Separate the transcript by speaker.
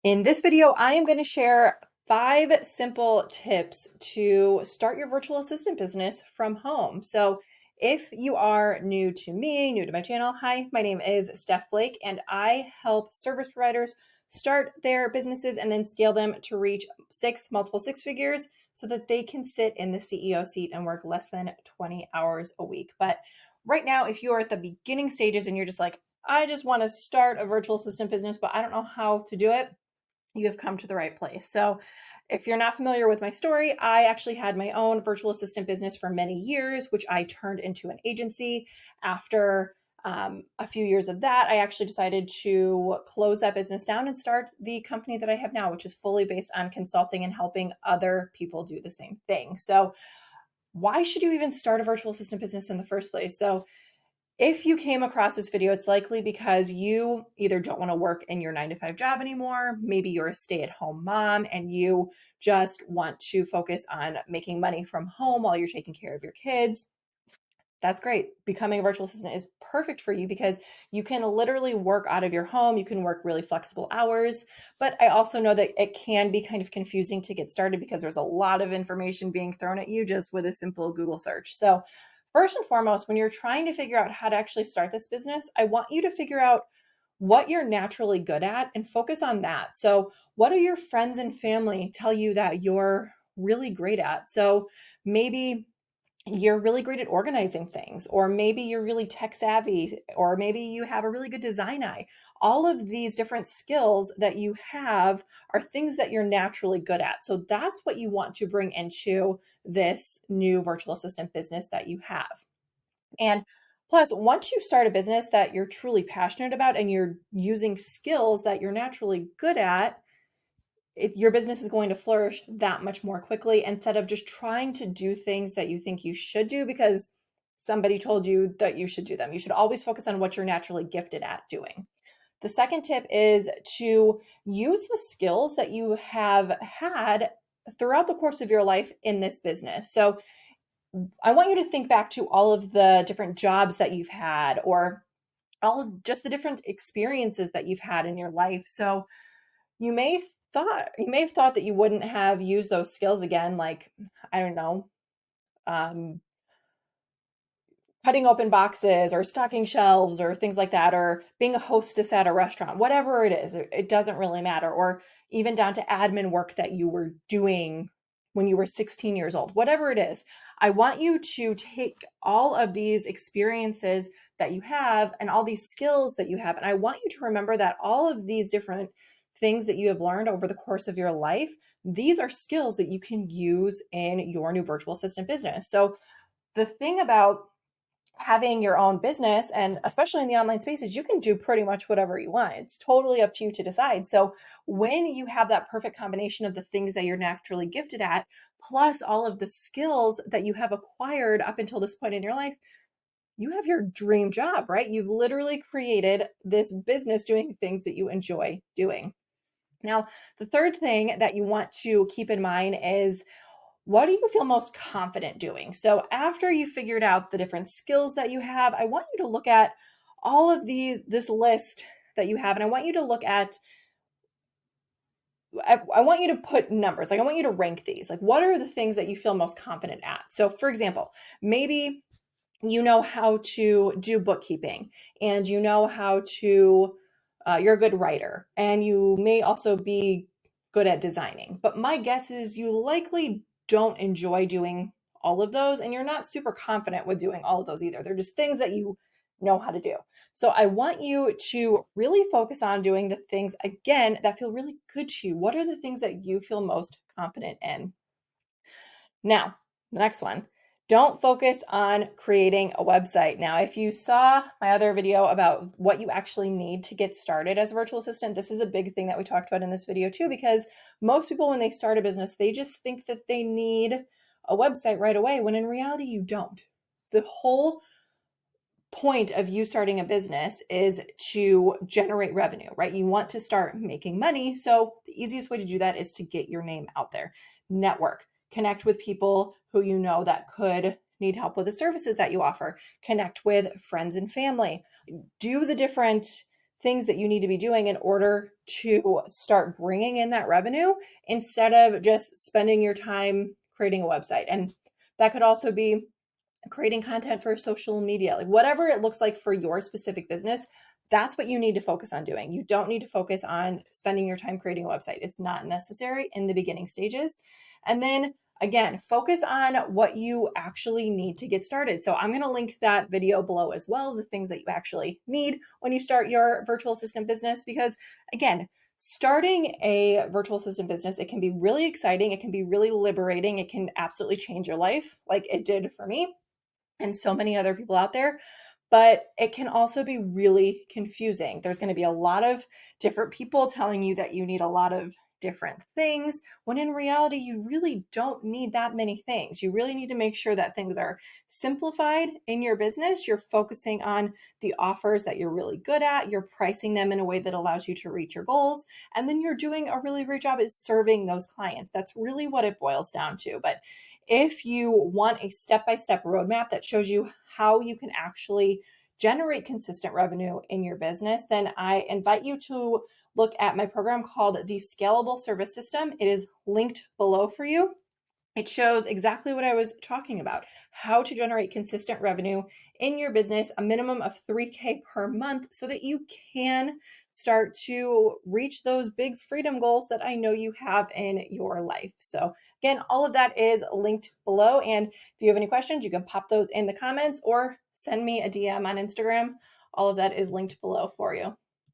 Speaker 1: In this video, I am going to share 5 simple tips to start your virtual assistant business from home. So if you are new to me, new to my channel, hi, my name is Steph Blake, and I help service providers start their businesses and then scale them to reach multiple six figures so that they can sit in the CEO seat and work less than 20 hours a week. But right now, if you are at the beginning stages and you're just like, I just want to start a virtual assistant business, but I don't know how to do it, you have come to the right place. So if you're not familiar with my story, I actually had my own virtual assistant business for many years, which I turned into an agency. After a few years of that, I actually decided to close that business down and start the company that I have now, which is fully based on consulting and helping other people do the same thing. So why should you even start a virtual assistant business in the first place? So if you came across this video, it's likely because you either don't want to work in your 9 to 5 job anymore. Maybe you're a stay-at-home mom and you just want to focus on making money from home while you're taking care of your kids. That's great. Becoming a virtual assistant is perfect for you because you can literally work out of your home. You can work really flexible hours. But I also know that it can be kind of confusing to get started because there's a lot of information being thrown at you just with a simple Google search. So first and foremost, when you're trying to figure out how to actually start this business, I want you to figure out what you're naturally good at and focus on that. So what do your friends and family tell you that you're really great at? So maybe you're really great at organizing things, or maybe you're really tech savvy, or maybe you have a really good design eye. All of these different skills that you have are things that you're naturally good at. So that's what you want to bring into this new virtual assistant business that you have. And plus, once you start a business that you're truly passionate about and you're using skills that you're naturally good at, your business is going to flourish that much more quickly instead of just trying to do things that you think you should do because somebody told you that you should do them. You should always focus on what you're naturally gifted at doing. The second tip is to use the skills that you have had throughout the course of your life in this business. So I want you to think back to all of the different jobs that you've had, or all of just the different experiences that you've had in your life. So you may have thought that you wouldn't have used those skills again, like, I don't know, um, cutting open boxes or stocking shelves or things like that, or being a hostess at a restaurant, whatever it is, it doesn't really matter. Or even down to admin work that you were doing when you were 16 years old, whatever it is. I want you to take all of these experiences that you have and all these skills that you have, and I want you to remember that all of these different things that you have learned over the course of your life, these are skills that you can use in your new virtual assistant business. So the thing about having your own business, and especially in the online spaces, you can do pretty much whatever you want. It's totally up to you to decide. So when you have that perfect combination of the things that you're naturally gifted at, plus all of the skills that you have acquired up until this point in your life, you have your dream job, right? You've literally created this business doing things that you enjoy doing. Now, the third thing that you want to keep in mind is, what do you feel most confident doing? So after you figured out the different skills that you have, I want you to look at all of this list that you have, and I want you to look at, I want you to put numbers, like I want you to rank these. Like, what are the things that you feel most confident at? So for example, maybe you know how to do bookkeeping, and you know how to, you're a good writer, and you may also be good at designing. But my guess is you likely don't enjoy doing all of those, and you're not super confident with doing all of those either. They're just things that you know how to do. So I want you to really focus on doing the things, again, that feel really good to you. What are the things that you feel most confident in? Now, the next one, don't focus on creating a website. Now, if you saw my other video about what you actually need to get started as a virtual assistant, this is a big thing that we talked about in this video too, because most people, when they start a business, they just think that they need a website right away, when in reality, you don't. The whole point of you starting a business is to generate revenue, right? You want to start making money. So the easiest way to do that is to get your name out there, network, connect with people who you know that could need help with the services that you offer, connect with friends and family, do the different things that you need to be doing in order to start bringing in that revenue instead of just spending your time creating a website. And that could also be creating content for social media, like whatever it looks like for your specific business. That's what you need to focus on doing. You don't need to focus on spending your time creating a website. It's not necessary in the beginning stages. And then again, focus on what you actually need to get started. So I'm going to link that video below as well, the things that you actually need when you start your virtual assistant business, because again, starting a virtual assistant business, it can be really exciting. It can be really liberating. It can absolutely change your life like it did for me and so many other people out there. But it can also be really confusing. There's going to be a lot of different people telling you that you need a lot of different things, when in reality, you really don't need that many things. You really need to make sure that things are simplified in your business. You're focusing on the offers that you're really good at. You're pricing them in a way that allows you to reach your goals. And then you're doing a really great job at serving those clients. That's really what it boils down to. But if you want a step-by-step roadmap that shows you how you can actually generate consistent revenue in your business, then I invite you to look at my program called the Scalable Service System. It is linked below for you. It shows exactly what I was talking about, how to generate consistent revenue in your business, a minimum of 3K per month, so that you can start to reach those big freedom goals that I know you have in your life. So again, all of that is linked below. And if you have any questions, you can pop those in the comments or send me a DM on Instagram. All of that is linked below for you.